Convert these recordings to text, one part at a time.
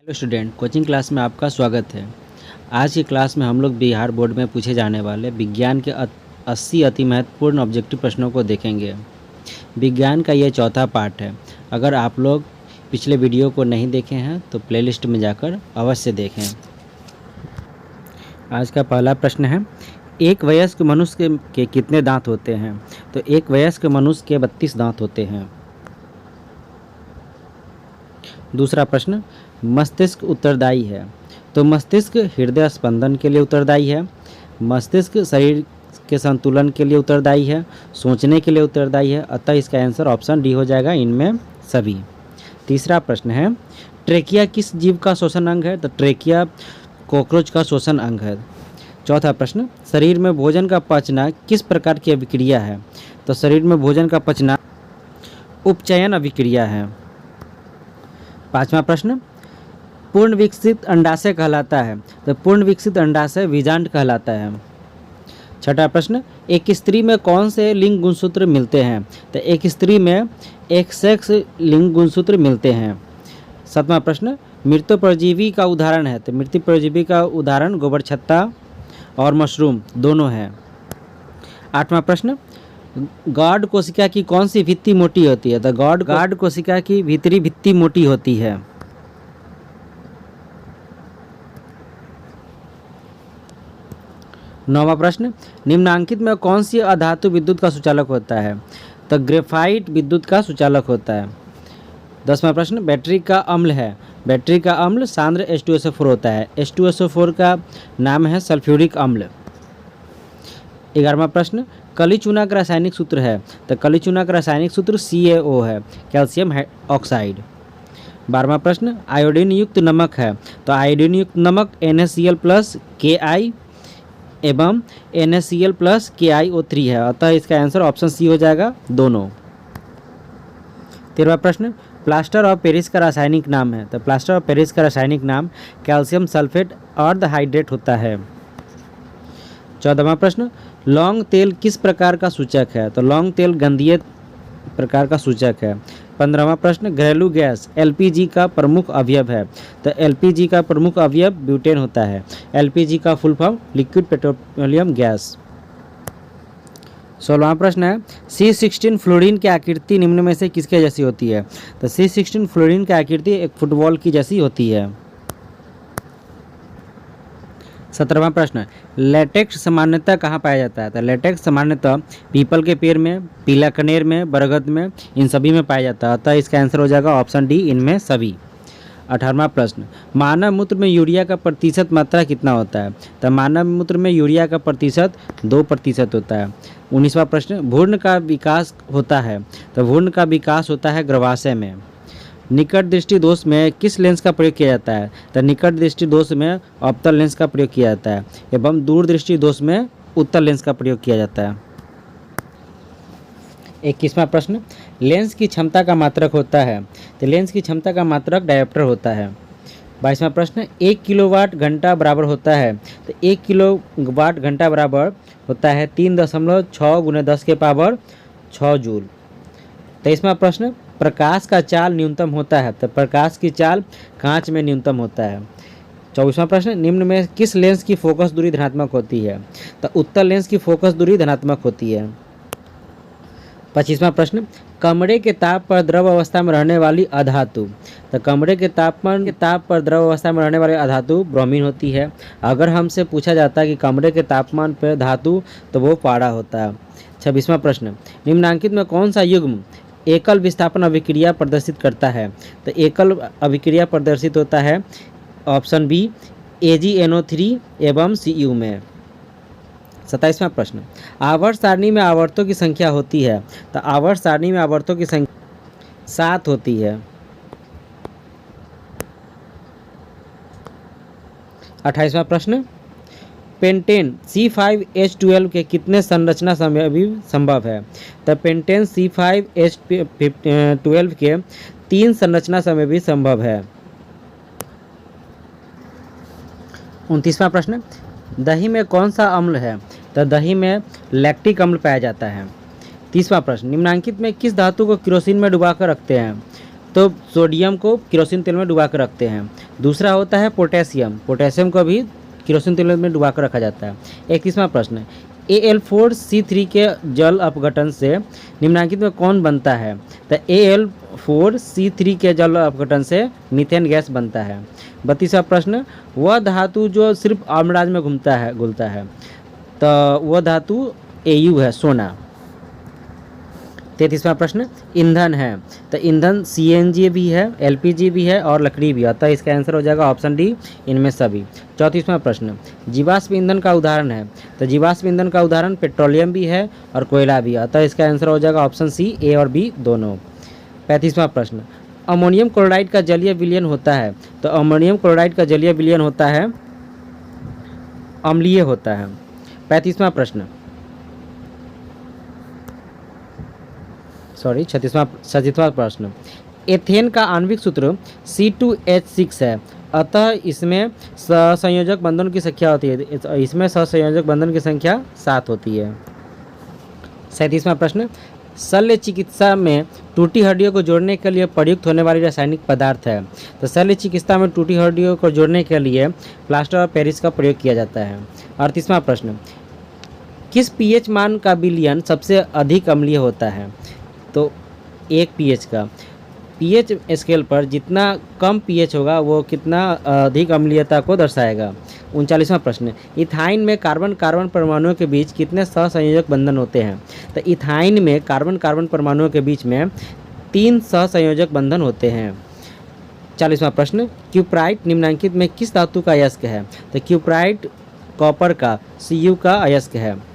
Hello student, coaching class में आपका स्वागत है। आज की क्लास में हम लोग बिहार बोर्ड में पूछे जाने वाले विज्ञान के 80 अति महत्वपूर्ण ऑब्जेक्टिव प्रश्नों को देखेंगे। विज्ञान का ये चौथा पार्ट है। अगर आप लोग पिछले वीडियो को नहीं देखे हैं तो प्लेलिस्ट में जाकर अवश्य देखें। आज का पहला प्रश्न है, एक वयस्क मनुष्य के कितने दांत होते हैं? तो एक वयस्क मनुष्य के 32 दांत होते हैं। दूसरा प्रश्न, मस्तिष्क उत्तरदायी है। तो मस्तिष्क हृदय स्पंदन के लिए उत्तरदायी है, मस्तिष्क शरीर के संतुलन के लिए उत्तरदायी है, सोचने के लिए उत्तरदायी है। अतः इसका आंसर ऑप्शन डी हो जाएगा, इनमें सभी। तीसरा प्रश्न है, ट्रेकिया किस जीव का श्वसन अंग है? तो ट्रेकिया कॉकरोच का श्वसन अंग है। चौथा प्रश्न, शरीर में भोजन का पचना किस प्रकार की अभिक्रिया है? तो शरीर में भोजन का पचना उपचयन अभिक्रिया है। पांचवा प्रश्न, पूर्ण विकसित अंडाशय कहलाता है। तो पूर्ण विकसित अंडाशय बीजांड कहलाता है। छठा प्रश्न, एक स्त्री में कौन से लिंग गुणसूत्र मिलते हैं? तो एक स्त्री में एक सेक्स लिंग गुणसूत्र मिलते हैं। सातवां प्रश्न, मृत्यु परजीवी का उदाहरण है। तो मृत्यु परजीवी का उदाहरण गोबर छत्ता और मशरूम दोनों हैं। आठवां प्रश्न, गॉड कोशिका की कौन सी भित्ति मोटी होती है? तो गॉड कोशिका की भीतरी भित्ति मोटी होती है। नौवां प्रश्न, निम्नांकित में कौन सी अधातु विद्युत का सुचालक होता है? तो ग्रेफाइट विद्युत का सुचालक होता है। 10वां प्रश्न, बैटरी का अम्ल है। बैटरी का अम्ल सांद्र H2SO4 होता है। H2SO4 का नाम है सल्फ्यूरिक अम्ल। 11वां प्रश्न, कली चूना का रासायनिक सूत्र है। तो कली चूना का रासायनिक सूत्र CaO है, कैल्शियम ऑक्साइड। 12वां प्रश्न, आयोडीन युक्त नमक है। तो आयोडीन युक्त नमक NaCl प्लस Ki एवं NaCl प्लस KiO3 है। अतः इसका आंसर ऑप्शन सी हो जाएगा, दोनों। 13वां प्रश्न, प्लास्टर ऑफ पेरिस का रासायनिक नाम है। तो प्लास्टर ऑफ पेरिस का रासायनिक नाम कैल्शियम सल्फेट अर्धहाइड्रेट होता है। 14वां प्रश्न, लौंग तेल किस प्रकार का सूचक है? तो लौंग तेल गंधीय प्रकार का सूचक है। 15वां प्रश्न, घरेलू गैस LPG का प्रमुख अवयव है। तो LPG का प्रमुख अवयव ब्यूटेन होता है। LPG का full form liquid petroleum gas. 16वां प्रश्न है, C16 फ्लोरीन की आकृति निम्न में से किसके जैसी होती है? तो C16 फ्लोरीन की आकृति एक फुटबॉल की जैसी होती है। 17वां प्रश्न, लेटेक्स सामान्यतः कहाँ पाया जाता है? तो लेटेक्स सामान्यतः पीपल के पेड़ में, पीला कनेर में, बरगद में, इन सभी में पाया जाता है। अतः इसका आंसर हो जाएगा ऑप्शन डी, इनमें सभी। 18वां प्रश्न, मानव मूत्र में यूरिया का प्रतिशत मात्रा कितना होता है? तो मानव मूत्र में यूरिया का प्रतिशत 2% होता है। 19वां प्रश्न, भ्रूण का विकास होता है। तो भ्रूण का विकास होता है गर्भाशय में। निकट दृष्टि दोष में किस लेंस का प्रयोग किया जाता है? तो निकट दृष्टि दोष में अवतल लेंस का प्रयोग किया जाता है एवं दूर दृष्टि दोष में उत्तल लेंस का प्रयोग किया जाता है। 21वां प्रश्न, लेंस की क्षमता का मात्रक होता है। तो लेंस की क्षमता का मात्रक डायोप्टर होता है। 22वां प्रश्न, 1 किलोवाट घंटा बराबर होता है। तो 1 किलोवाट घंटा बराबर होता है 3.6 × 10⁻6 जूल। 23वां प्रश्न, प्रकाश का चाल न्यूनतम होता है। तो प्रकाश की चाल कांच में न्यूनतम होता है। 24वां प्रश्न, निम्न में किस लेंस की फोकस दूरी धनात्मक होती है? तो उत्तल लेंस की फोकस दूरी धनात्मक होती है। 25वां प्रश्न, कमरे के ताप पर द्रव अवस्था में रहने वाली अधातु। तो कमरे के ताप पर द्रव अवस्था में रहने वाली अधातु ब्रोमीन होती है। अगर हमसे पूछा जाता है कि कमरे के तापमान पर धातु, तो वो पारा होता है। 26वां प्रश्न, निम्नांकित में कौन सा युग्म एकल विस्थापन अभिक्रिया प्रदर्शित करता है? तो एकल अभिक्रिया प्रदर्शित होता है ऑप्शन बी, AgNO3 एवं Cu में। 27वां प्रश्न, आवर्त सारणी में आवर्तों की संख्या होती है। तो आवर्त सारणी में आवर्तों की संख्या 7 होती है। 28वां प्रश्न, पेंटेन C5H12 के कितने संरचना संभव है? तो पेंटेन C5H12 के 3 संरचना समय भी संभव है। 29वां प्रश्न, दही में कौन सा अम्ल है? तो दही में लैक्टिक अम्ल पाया जाता है। 30वां प्रश्न, निम्नांकित में किस धातु को केरोसिन में डुबाकर रखते हैं? तो सोडियम को केरोसिन तेल में डुबा कर रखते हैं। दूसरा होता है पोटेशियम, पोटेशियम को भी केरोसिन तेल में डुबा कर रखा जाता है। 31वां प्रश्न, Al4C3 के जल अपघटन से निम्नलिखित में कौन बनता है? तो Al4C3 के जल अपघटन से मीथेन गैस बनता है। 32वां प्रश्न, वह धातु जो सिर्फ आम्लराज में घूमता है घुलता है, तो वह धातु Au है, सोना। 33वां प्रश्न, ईंधन है, तो ईंधन CNG भी है, LPG भी है और लकड़ी भी है, अतः इसका आंसर हो जाएगा ऑप्शन डी, इनमें सभी। 34वां प्रश्न, जीवाश्म ईंधन का उदाहरण है, तो जीवाश्म ईंधन का उदाहरण पेट्रोलियम भी है और कोयला भी है, अतः इसका आंसर हो जाएगा ऑप्शन सी, ए और बी दोनों। 35वां प्रश्न, अमोनियम क्लोराइड का जलीय विलयन होता है, तो अमोनियम क्लोराइड का जलीय विलयन होता है अम्लीय होता है। 35वां प्रश्न, 36वां प्रश्न, एथेन का आणविक सूत्र C2H6 है, अतः इसमें सहसंयोजक बंधन की संख्या होती है, इसमें सहसंयोजक बंधन की संख्या 7 होती है। 37वां प्रश्न, शल्य चिकित्सा में टूटी हड्डियों को जोड़ने के लिए प्रयुक्त होने वाली रासायनिक पदार्थ है, तो शल्य चिकित्सा में टूटी हड्डियों को जोड़ने के लिए प्लास्टर ऑफ पेरिस का प्रयोग किया जाता है। 38वां प्रश्न, किस pH मान का विलयन सबसे अधिक अम्लीय होता है? तो 1 pH का, pH स्केल पर जितना कम pH होगा वो कितना अधिक अम्लीयता को दर्शाएगा। 39वां प्रश्न, इथाइन में कार्बन कार्बन परमाणुओं के बीच कितने सहसंयोजक बंधन होते हैं? तो इथाइन में कार्बन कार्बन परमाणुओं के बीच में 3 सहसंयोजक बंधन होते हैं। 40वां प्रश्न, क्यूप्राइट निम्नलिखित में किस धातु का अयस्क है? तो क्यूप्राइट कॉपर का, Cu का अयस्क है।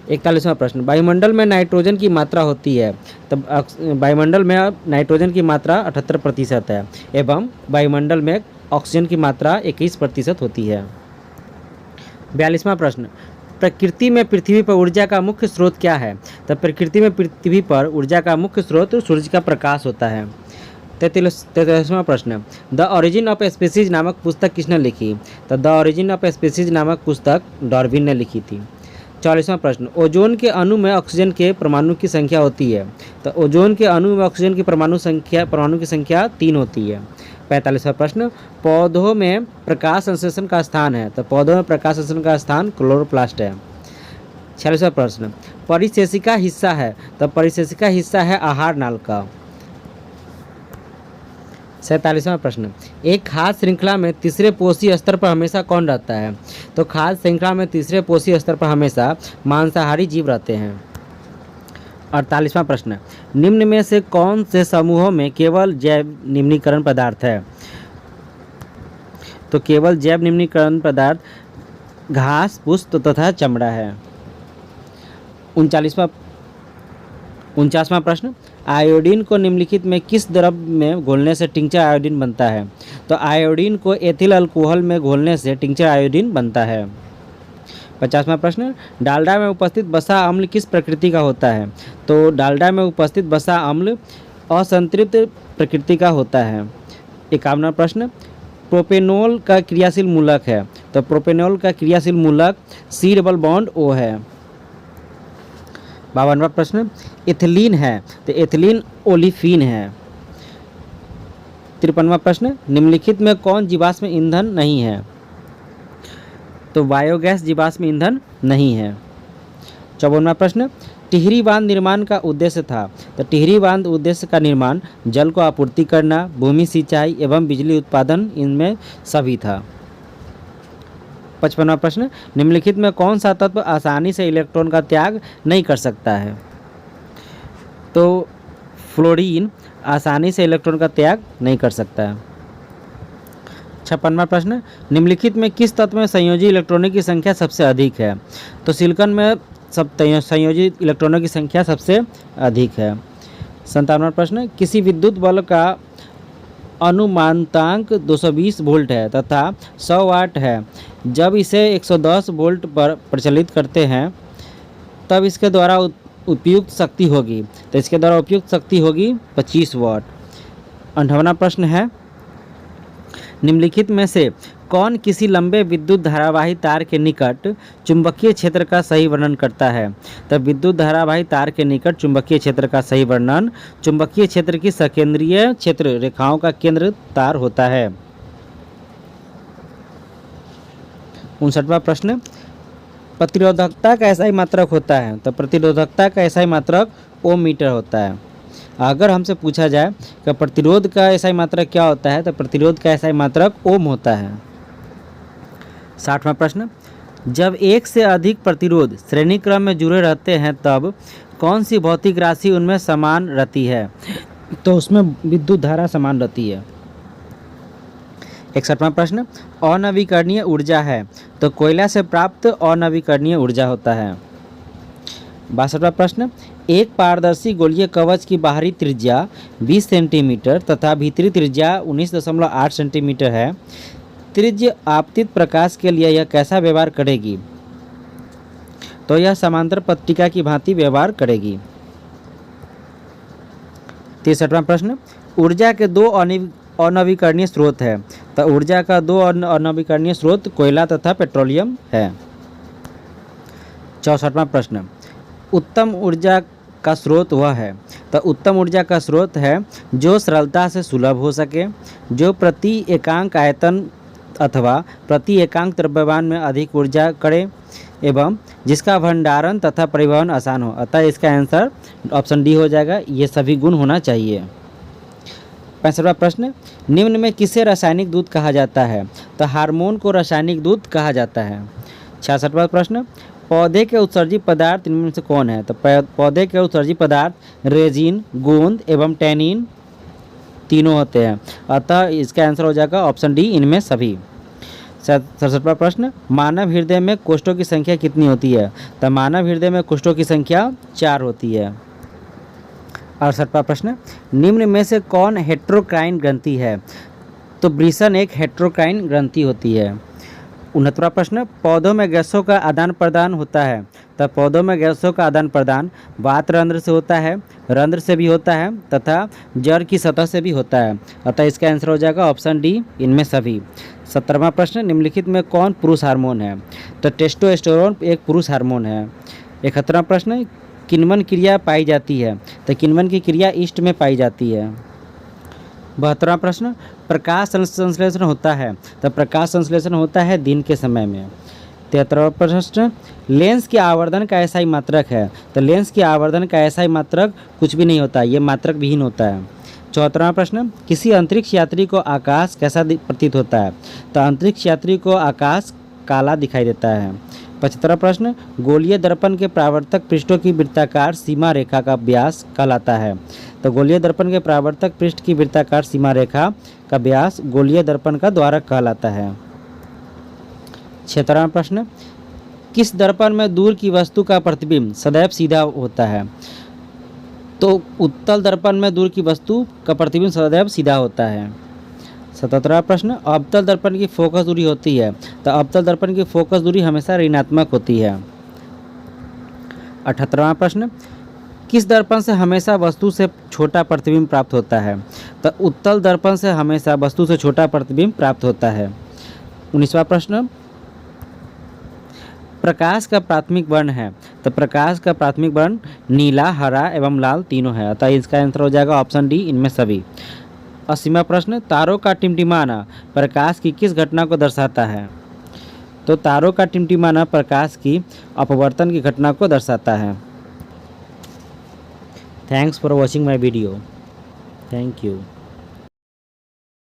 41वां प्रश्न, वायुमंडल में नाइट्रोजन की मात्रा होती है, तब वायुमंडल में नाइट्रोजन की मात्रा 78% है एवं वायुमंडल में ऑक्सीजन की मात्रा 21% होती है। 42वां प्रश्न, प्रकृति में पृथ्वी पर ऊर्जा का मुख्य स्रोत क्या है? तब प्रकृति में पृथ्वी पर ऊर्जा का मुख्य स्रोत सूर्य का प्रकाश होता है। 43वां प्रश्न, द ओरिजिन ऑफ स्पीसीज नामक पुस्तक किसने लिखी? तो द ओरिजिन ऑफ स्पीसीज नामक पुस्तक डार्विन ने लिखी थी। 44वां प्रश्न, ओजोन के अणु में ऑक्सीजन के परमाणु की संख्या होती है, तो ओजोन के अणु में ऑक्सीजन की परमाणु की संख्या 3 होती है। 45वां प्रश्न, पौधों में प्रकाश संश्लेषण का स्थान है, तो पौधों में प्रकाश संश्लेषण का स्थान क्लोरोप्लास्ट है। 46वां प्रश्न, परिशेषिका हिस्सा है, तो परिशेषिका हिस्सा है आहार नाल का। 47वां प्रश्न, एक खाद्य श्रृंखला में तीसरे पोषी स्तर पर हमेशा कौन रहता है? तो खाद्य श्रृंखला में तीसरे पोषी स्तर पर हमेशा मांसाहारी जीव रहते हैं। 48वां प्रश्न, निम्न में से कौन से समूहों में केवल जैव निम्नीकरण पदार्थ है? तो केवल जैव निम्नीकरण पदार्थ घास, पुष्प तथा चमड़ा है। 49वां प्रश्न, आयोडीन को निम्नलिखित में किस द्रव में घोलने से टिंचर आयोडीन बनता है? तो आयोडीन को एथिल अल्कोहल में घोलने से टिंचर आयोडीन बनता है। 50वां प्रश्न, डालडा में उपस्थित वसा अम्ल किस प्रकृति का होता है? तो डालडा में उपस्थित वसा अम्ल असंतृप्त प्रकृति का होता है। 51वां प्रश्न, प्रोपेनॉल का क्रियाशील मूलक है, तो प्रोपेनॉल का क्रियाशील मूलक C डबल बॉन्ड O है। 52वां प्रश्न, एथिलीन है, तो एथिलीन ओलिफिन है। 53वां प्रश्न, निम्नलिखित में कौन जीवाश्म ईंधन नहीं है? तो बायोगैस जीवाश्म ईंधन नहीं है। 54वां प्रश्न, टिहरी बांध निर्माण का उद्देश्य था, तो टिहरी बांध उद्देश्य का निर्माण जल को आपूर्ति करना, भूमि सिंचाई एवं बिजली उत्पादन इनमें सभी था। 55वां प्रश्न, निम्नलिखित में कौन सा तत्व आसानी से इलेक्ट्रॉन का त्याग नहीं कर सकता है? तो फ्लोरीन आसानी से इलेक्ट्रॉन का त्याग नहीं कर सकता है। 56वां प्रश्न, निम्नलिखित में किस तत्व में संयोजी इलेक्ट्रॉनों की संख्या सबसे अधिक है? तो सिलिकॉन में संयोजी इलेक्ट्रॉनों की संख्या सबसे अधिक है। 57वां प्रश्न, किसी विद्युत बल्ब का अनुमानांक 220 वोल्ट है तथा 100 वाट है, जब इसे 110 वोल्ट पर प्रचलित करते हैं तब इसके द्वारा उपयुक्त शक्ति होगी, तो इसके द्वारा उपयुक्त शक्ति होगी 25 वाट। 58वां प्रश्न है, निम्नलिखित में से कौन किसी लंबे विद्युत धारावाही तार के निकट चुंबकीय क्षेत्र का सही वर्णन करता है? तब विद्युत धारावाही तार के निकट चुंबकीय क्षेत्र का सही वर्णन चुंबकीय क्षेत्र की सकेंद्रीय क्षेत्र रेखाओं का केंद्र तार होता है। 59वां प्रश्न, प्रतिरोधकता का SI मात्रक होता है? तो प्रतिरोधकता का SI मात्रक ओम मीटर होता है। अगर हमसे पूछा जाए कि प्रतिरोध का SI मात्रक क्या होता है, तो प्रतिरोध का SI मात्रक ओम होता है। 60वां प्रश्न, जब एक से अधिक प्रतिरोध श्रेणी क्रम में जुड़े रहते हैं तब कौन सी भौतिक राशि उनमें समान रहती है? तो उसमें विद्युत धारा समान रहती है। 61वां प्रश्न, अनवीकरणीय ऊर्जा है? तो कोयला से प्राप्त अनवीकरणीय ऊर्जा होता है। 62वां प्रश्न, एक पारदर्शी गोलीय कवच की बाहरी त्रिज्या 20 सेंटीमीटर तथा भीतरी त्रिज्या 19.8 सेंटीमीटर है। त्रिज्य आपतित प्रकाश के लिए यह कैसा व्यवहार करेगी? तो यह समांतर पट्टिका की भांति व्यवहार करेगी। 63वां प्रश्न, ऊर्जा के दो अनवीकरणीय स्रोत है? तो ऊर्जा का दो अनवीकरणीय स्रोत कोयला तथा पेट्रोलियम है। 64वां प्रश्न, उत्तम ऊर्जा का स्रोत वह है? तो उत्तम ऊर्जा का स्रोत है जो सरलता से सुलभ हो सके, जो प्रति एकांक आयतन अथवा प्रति एकांक द्रव्यमान में अधिक ऊर्जा करे एवं जिसका भंडारण तथा परिवहन आसान हो। अतः इसका आंसर ऑप्शन डी हो जाएगा। ये सभी गुण होना चाहिए। 65वां प्रश्न, निम्न में किसे रासायनिक दूत कहा जाता है? तो हार्मोन को रासायनिक दूत कहा जाता है। 66वां प्रश्न, पौधे के उत्सर्जित पदार्थ इनमें से कौन है? तो पौधे के उत्सर्जित पदार्थ रेजिन, गोंद एवं टैनिन तीनों होते हैं। अतः इसका आंसर हो जाएगा ऑप्शन डी, इनमें सभी। 67वां प्रश्न, मानव हृदय में कोष्ठों की संख्या कितनी होती है? तो मानव हृदय में कोष्ठों की संख्या 4 होती है। 68वां प्रश्न, निम्न में से कौन हेट्रोक्राइन ग्रंथि है? तो वृषण एक हेट्रोक्राइन ग्रंथि होती है। 69वां प्रश्न, पौधों में गैसों का आदान प्रदान होता है? तो पौधों में गैसों का आदान प्रदान वात रंध्र से होता है, रंध्र से भी होता है तथा जड़ की सतह से भी होता है। अतः इसका आंसर हो जाएगा ऑप्शन डी, इनमें सभी। 70वां प्रश्न, निम्नलिखित में कौन पुरुष हार्मोन है? तो टेस्टोस्टेरोन एक पुरुष हार्मोन है। 71वां प्रश्न, किण्वन क्रिया पाई जाती है? तो किण्वन की क्रिया ईस्ट में पाई जाती है। 72वां प्रश्न, प्रकाश संश्लेषण होता है? तो प्रकाश संश्लेषण होता है दिन के समय में। 73वां प्रश्न, लेंस के आवर्धन का SI मात्रक है? तो लेंस के आवर्धन का SI मात्रक कुछ भी नहीं होता, ये मात्रक विहीन होता है। 74वां प्रश्न, किसी अंतरिक्ष यात्री को आकाश कैसा प्रतीत होता है? तो अंतरिक्ष यात्री को आकाश काला दिखाई देता है। 75वां प्रश्न, गोलीय दर्पण के परावर्तक पृष्ठों की वृत्ताकार सीमा रेखा का व्यास कहलाता है? तो गोलीय दर्पण के परावर्तक पृष्ठ की वृत्ताकार सीमा रेखा का व्यास गोलीय दर्पण का द्वारक कहलाता है। 76वां प्रश्न, किस दर्पण में दूर की वस्तु का प्रतिबिंब सदैव सीधा होता है? तो उत्तल दर्पण में दूर की वस्तु का प्रतिबिंब सदैव सीधा होता है। 77वां प्रश्न, अवतल दर्पण की फोकस दूरी होती है? तो अवतल दर्पण की फोकस दूरी हमेशा ऋणात्मक होती है। 78वां प्रश्न, किस दर्पण से हमेशा वस्तु से छोटा प्रतिबिंब प्राप्त होता है? तो उत्तल दर्पण से हमेशा वस्तु से छोटा प्रतिबिंब प्राप्त होता है। 19वां प्रश्न, प्रकाश का प्राथमिक वर्ण है? तो प्रकाश का प्राथमिक वर्ण नीला, हरा एवं लाल तीनों है। अतः इसका आंसर हो जाएगा ऑप्शन डी, इनमें सभी। 80वां प्रश्न, तारों का टिमटिमाना प्रकाश की किस घटना को दर्शाता है? तो तारों का टिमटिमाना प्रकाश की अपवर्तन की घटना को दर्शाता है। Thanks for watching my video. Thank you.